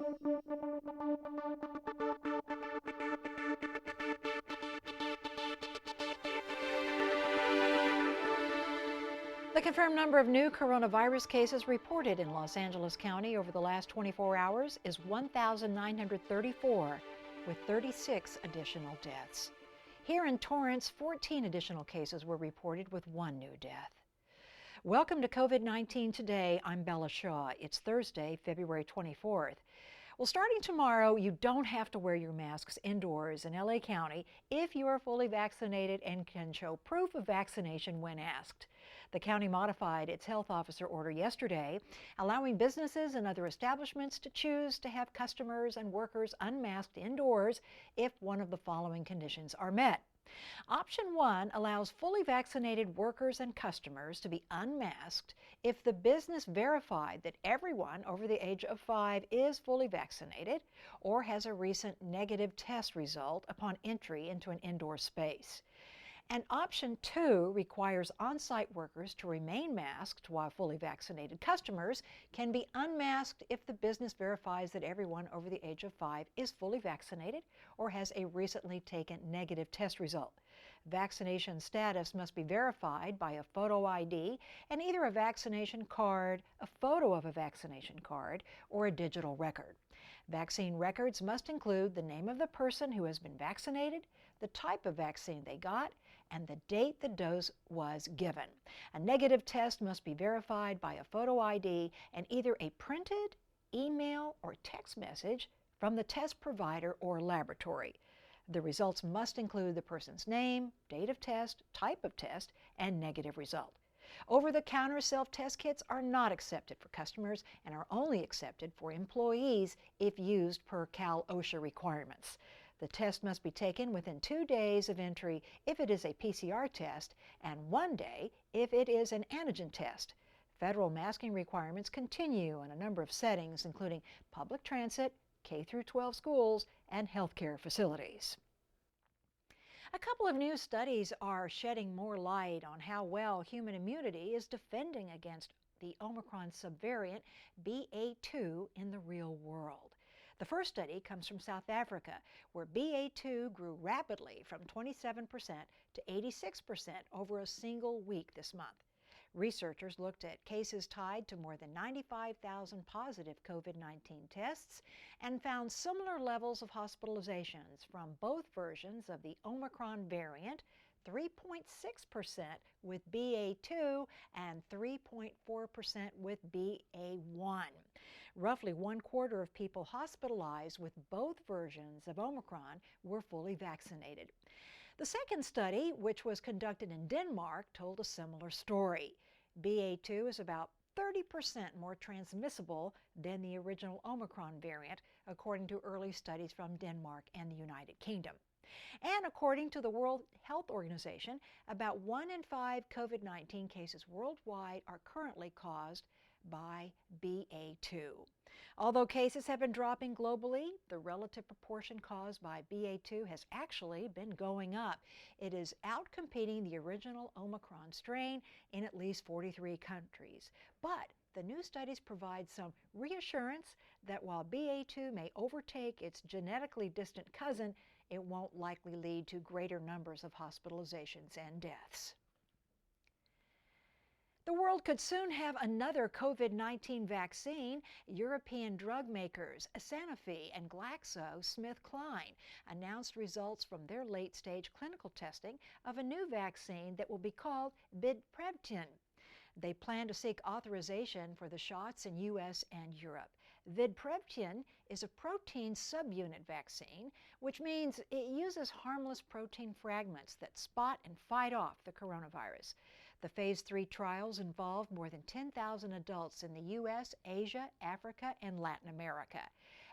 The confirmed number of new coronavirus cases reported in Los Angeles County over the last 24 hours is 1,934, with 36 additional deaths. Here in Torrance, 14 additional cases were reported with 1 new death. Welcome to COVID-19 Today. I'm Bella Shaw. It's Thursday, February 24th. Well, starting tomorrow, you don't have to wear your masks indoors in LA County if you are fully vaccinated and can show proof of vaccination when asked. The county modified its health officer order yesterday, allowing businesses and other establishments to choose to have customers and workers unmasked indoors if one of the following conditions are met. Option 1 allows fully vaccinated workers and customers to be unmasked if the business verified that everyone over the age of 5 is fully vaccinated or has a recent negative test result upon entry into an indoor space. And option 2 requires on-site workers to remain masked while fully vaccinated customers can be unmasked if the business verifies that everyone over the age of 5 is fully vaccinated or has a recently taken negative test result. Vaccination status must be verified by a photo ID and either a vaccination card, a photo of a vaccination card, or a digital record. Vaccine records must include the name of the person who has been vaccinated, the type of vaccine they got, and the date the dose was given. A negative test must be verified by a photo ID and either a printed, email, or text message from the test provider or laboratory. The results must include the person's name, date of test, type of test, and negative result. Over-the-counter self-test kits are not accepted for customers and are only accepted for employees if used per Cal OSHA requirements. The test must be taken within 2 days of entry if it is a PCR test and 1 day if it is an antigen test. Federal masking requirements continue in a number of settings, including public transit, K-12 schools, and healthcare facilities. A couple of new studies are shedding more light on how well human immunity is defending against the Omicron subvariant BA.2 in the real world. The first study comes from South Africa, where BA.2 grew rapidly from 27% to 86% over a single week this month. Researchers looked at cases tied to more than 95,000 positive COVID-19 tests and found similar levels of hospitalizations from both versions of the Omicron variant, 3.6% with BA.2 and 3.4% with BA.1. Roughly 1/4 of people hospitalized with both versions of Omicron were fully vaccinated. The second study, which was conducted in Denmark, told a similar story. BA.2 is about 30% more transmissible than the original Omicron variant, according to early studies from Denmark and the United Kingdom. And according to the World Health Organization, about 1 in 5 COVID-19 cases worldwide are currently caused by BA.2. Although cases have been dropping globally, the relative proportion caused by BA.2 has actually been going up. It is outcompeting the original Omicron strain in at least 43 countries. But the new studies provide some reassurance that while BA.2 may overtake its genetically distant cousin, it won't likely lead to greater numbers of hospitalizations and deaths. The world could soon have another COVID-19 vaccine. European drug makers Sanofi and GlaxoSmithKline announced results from their late-stage clinical testing of a new vaccine that will be called Vidprevtin. They plan to seek authorization for the shots in U.S. and Europe. Vidprevtin is a protein subunit vaccine, which means it uses harmless protein fragments that spot and fight off the coronavirus. The phase 3 trials involved more than 10,000 adults in the U.S., Asia, Africa, and Latin America.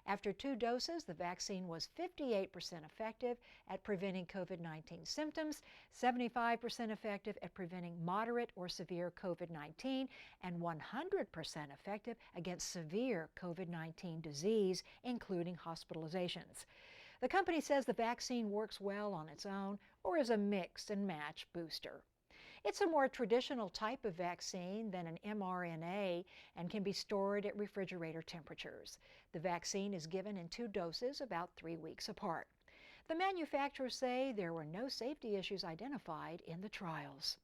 After 2 doses, the vaccine was 58% effective at preventing COVID-19 symptoms, 75% effective at preventing moderate or severe COVID-19, and 100% effective against severe COVID-19 disease, including hospitalizations. The company says the vaccine works well on its own or as a mix and match booster. It's a more traditional type of vaccine than an mRNA and can be stored at refrigerator temperatures. The vaccine is given in 2 doses about 3 weeks apart. The manufacturers say there were no safety issues identified in the trials.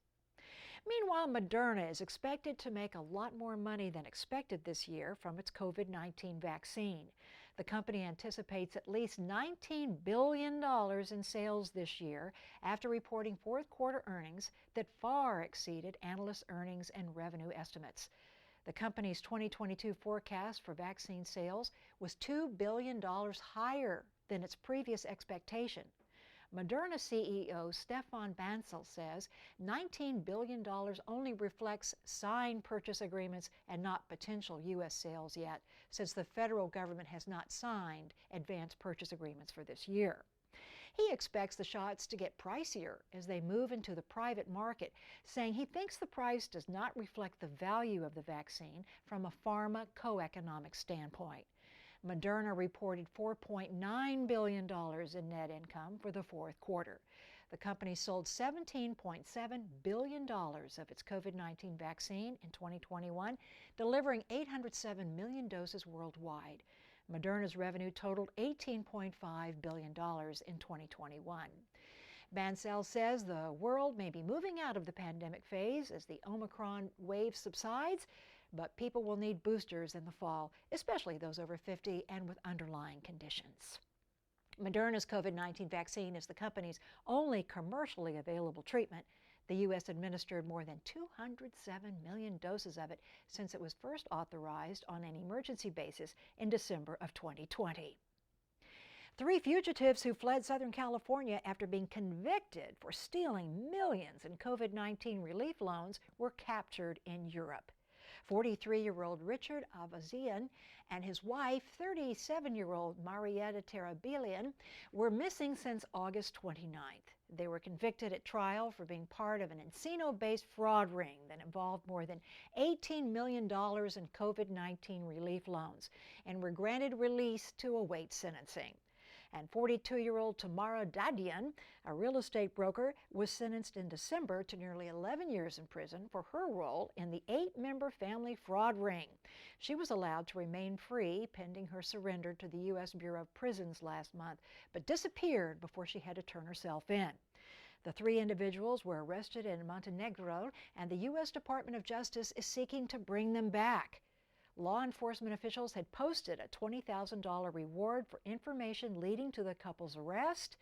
Meanwhile, Moderna is expected to make a lot more money than expected this year from its COVID-19 vaccine. The company anticipates at least $19 billion in sales this year after reporting fourth quarter earnings that far exceeded analyst earnings and revenue estimates. The company's 2022 forecast for vaccine sales was $2 billion higher than its previous expectation. Moderna CEO Stefan Bancel says $19 billion only reflects signed purchase agreements and not potential U.S. sales yet, since the federal government has not signed advance purchase agreements for this year. He expects the shots to get pricier as they move into the private market, saying he thinks the price does not reflect the value of the vaccine from a pharma co-economic standpoint. Moderna reported $4.9 billion in net income for the fourth quarter. The company sold $17.7 billion of its COVID-19 vaccine in 2021, delivering 807 million doses worldwide. Moderna's revenue totaled $18.5 billion in 2021. Bancel says the world may be moving out of the pandemic phase as the Omicron wave subsides, but people will need boosters in the fall, especially those over 50 and with underlying conditions. Moderna's COVID-19 vaccine is the company's only commercially available treatment. The U.S. administered more than 207 million doses of it since it was first authorized on an emergency basis in December of 2020. 3 fugitives who fled Southern California after being convicted for stealing millions in COVID-19 relief loans were captured in Europe. 43-year-old Richard Avazian and his wife, 37-year-old Marietta Terabilian, were missing since August 29th. They were convicted at trial for being part of an Encino-based fraud ring that involved more than $18 million in COVID-19 relief loans and were granted release to await sentencing. And 42-year-old Tamara Dadian, a real estate broker, was sentenced in December to nearly 11 years in prison for her role in the 8-member family fraud ring. She was allowed to remain free pending her surrender to the U.S. Bureau of Prisons last month, but disappeared before she had to turn herself in. The 3 individuals were arrested in Montenegro, and the U.S. Department of Justice is seeking to bring them back. Law enforcement officials had posted a $20,000 reward for information leading to the couple's arrest.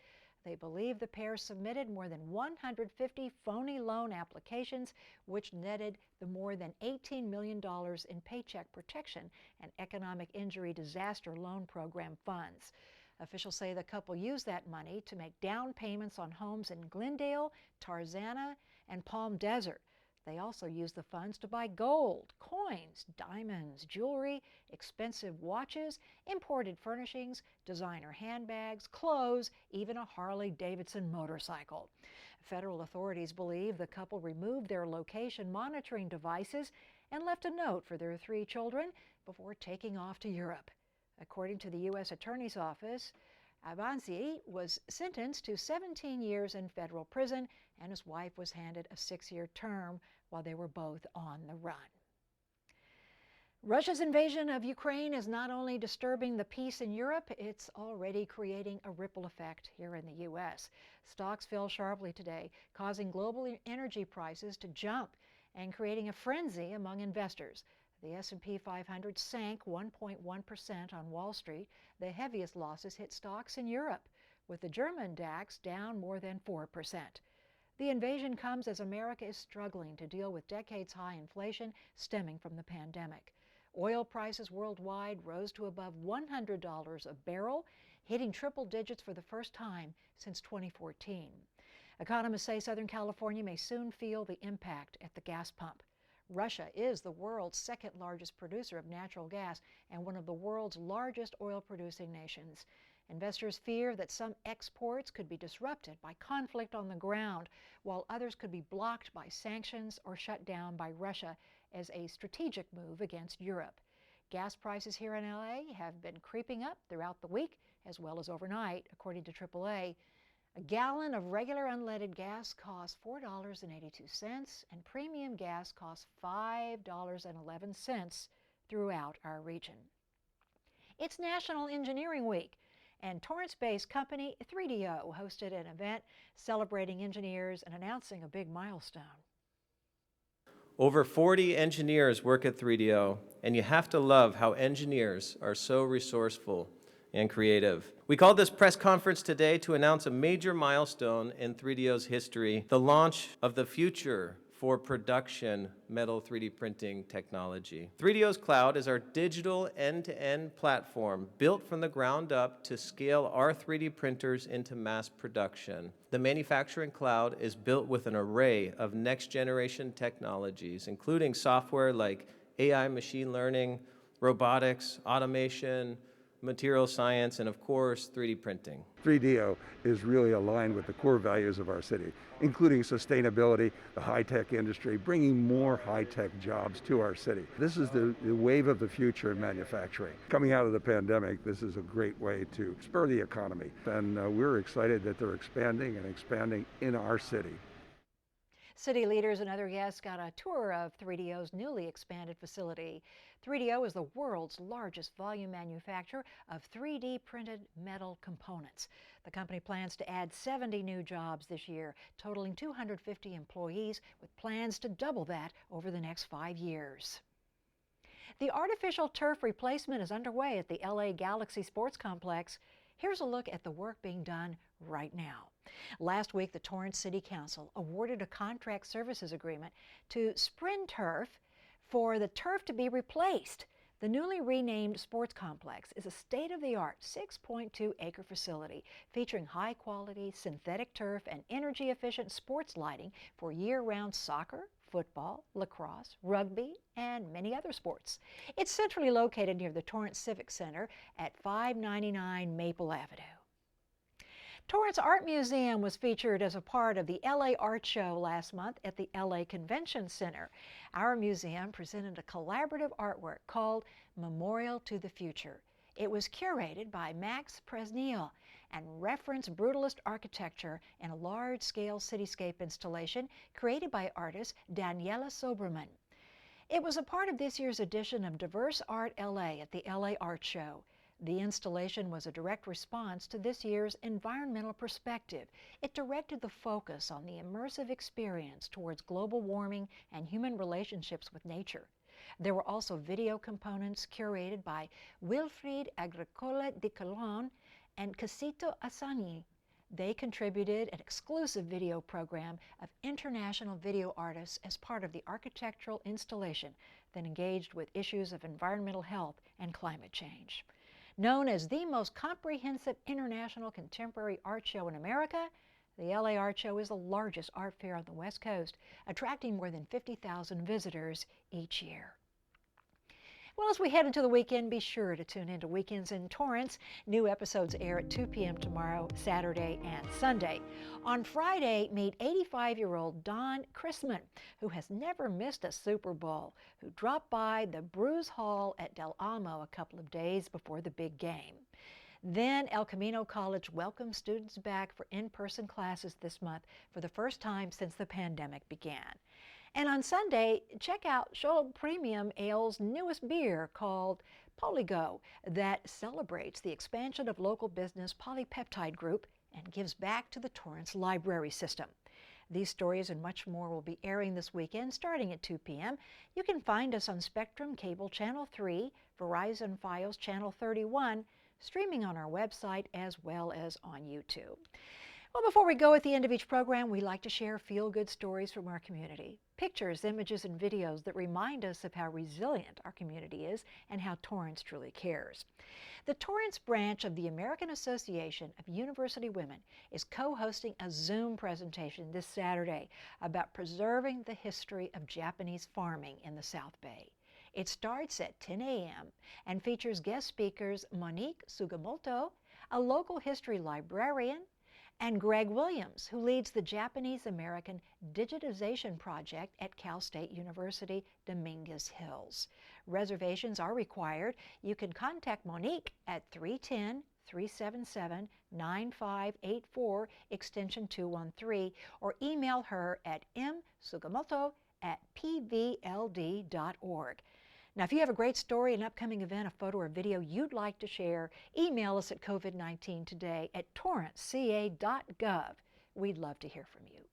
They believe the pair submitted more than 150 phony loan applications, which netted the more than $18 million in Paycheck Protection and Economic Injury Disaster Loan Program funds. Officials say the couple used that money to make down payments on homes in Glendale, Tarzana, and Palm Desert. They also used the funds to buy gold, coins, diamonds, jewelry, expensive watches, imported furnishings, designer handbags, clothes, even a Harley-Davidson motorcycle. Federal authorities believe the couple removed their location monitoring devices and left a note for their 3 children before taking off to Europe. According to the U.S. Attorney's Office, Avanzi was sentenced to 17 years in federal prison, and his wife was handed a 6-year term while they were both on the run. Russia's invasion of Ukraine is not only disturbing the peace in Europe, it's already creating a ripple effect here in the U.S. Stocks fell sharply today, causing global energy prices to jump and creating a frenzy among investors. The S&P 500 sank 1.1% on Wall Street. The heaviest losses hit stocks in Europe, with the German DAX down more than 4%. The invasion comes as America is struggling to deal with decades-high inflation stemming from the pandemic. Oil prices worldwide rose to above $100 a barrel, hitting triple digits for the first time since 2014. Economists say Southern California may soon feel the impact at the gas pump. Russia is the world's 2nd largest producer of natural gas and one of the world's largest oil-producing nations. Investors fear that some exports could be disrupted by conflict on the ground, while others could be blocked by sanctions or shut down by Russia as a strategic move against Europe. Gas prices here in LA have been creeping up throughout the week as well as overnight, according to AAA. A gallon of regular unleaded gas costs $4.82, and premium gas costs $5.11 throughout our region. It's National Engineering Week, and Torrance-based company 3DO hosted an event celebrating engineers and announcing a big milestone. Over 40 engineers work at 3DO, and you have to love how engineers are so resourceful and creative. We called this press conference today to announce a major milestone in 3DO's history, the launch of the future for production metal 3D printing technology. 3DO's Cloud is our digital end-to-end platform built from the ground up to scale our 3D printers into mass production. The manufacturing cloud is built with an array of next-generation technologies, including software like AI machine learning, robotics, automation, material science, and of course, 3D printing. 3DO is really aligned with the core values of our city, including sustainability, the high-tech industry, bringing more high-tech jobs to our city. This is the wave of the future in manufacturing. Coming out of the pandemic, this is a great way to spur the economy, and we're excited that they're expanding in our city. City leaders and other guests got a tour of 3DO's newly expanded facility. 3DO is the world's largest volume manufacturer of 3D printed metal components. The company plans to add 70 new jobs this year, totaling 250 employees, with plans to double that over the next 5 years. The artificial turf replacement is underway at the LA Galaxy Sports Complex. Here's a look at the work being done right now. Last week, the Torrance City Council awarded a contract services agreement to Sprint Turf for the turf to be replaced. The newly renamed sports complex is a state-of-the-art 6.2-acre facility featuring high-quality synthetic turf and energy-efficient sports lighting for year-round soccer, football, lacrosse, rugby, and many other sports. It's centrally located near the Torrance Civic Center at 599 Maple Avenue. Torrance Art Museum was featured as a part of the LA Art Show last month at the LA Convention Center. Our museum presented a collaborative artwork called Memorial to the Future. It was curated by Max Presnil and referenced brutalist architecture in a large-scale cityscape installation created by artist Daniela Soberman. It was a part of this year's edition of Diverse Art LA at the LA Art Show. The installation was a direct response to this year's environmental perspective. It directed the focus on the immersive experience towards global warming and human relationships with nature. There were also video components curated by Wilfried Agricola de Colon and Casito Asani. They contributed an exclusive video program of international video artists as part of the architectural installation that engaged with issues of environmental health and climate change. Known as the most comprehensive international contemporary art show in America, the LA Art Show is the largest art fair on the West Coast, attracting more than 50,000 visitors each year. Well, as we head into the weekend, be sure to tune into Weekends in Torrance. New episodes air at 2 p.m. tomorrow, Saturday, and Sunday. On Friday, meet 85-year-old Don Chrisman, who has never missed a Super Bowl, who dropped by the Bruce Hall at Del Amo a couple of days before the big game. Then El Camino College welcomes students back for in-person classes this month for the first time since the pandemic began. And on Sunday, check out Scholl Premium Ale's newest beer called Polygo that celebrates the expansion of local business Polypeptide Group and gives back to the Torrance library system. These stories and much more will be airing this weekend starting at 2 p.m. You can find us on Spectrum Cable Channel 3, Verizon Fios Channel 31, streaming on our website as well as on YouTube. Well, before we go at the end of each program, we like to share feel-good stories from our community. Pictures, images, and videos that remind us of how resilient our community is and how Torrance truly cares. The Torrance branch of the American Association of University Women is co-hosting a Zoom presentation this Saturday about preserving the history of Japanese farming in the South Bay. It starts at 10 a.m. and features guest speakers Monique Sugamoto, a local history librarian, and Greg Williams, who leads the Japanese American Digitization Project at Cal State University, Dominguez Hills. Reservations are required. You can contact Monique at 377-9584, extension 213, or email her at msugamoto@pvld.org. Now, if you have a great story, an upcoming event, a photo or video you'd like to share, email us at COVID-19 Today at torranceca.gov. We'd love to hear from you.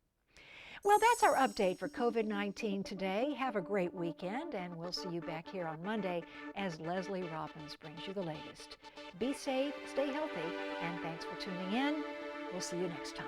Well, that's our update for COVID-19 Today. Have a great weekend, and we'll see you back here on Monday as Leslie Robbins brings you the latest. Be safe, stay healthy, and thanks for tuning in. We'll see you next time.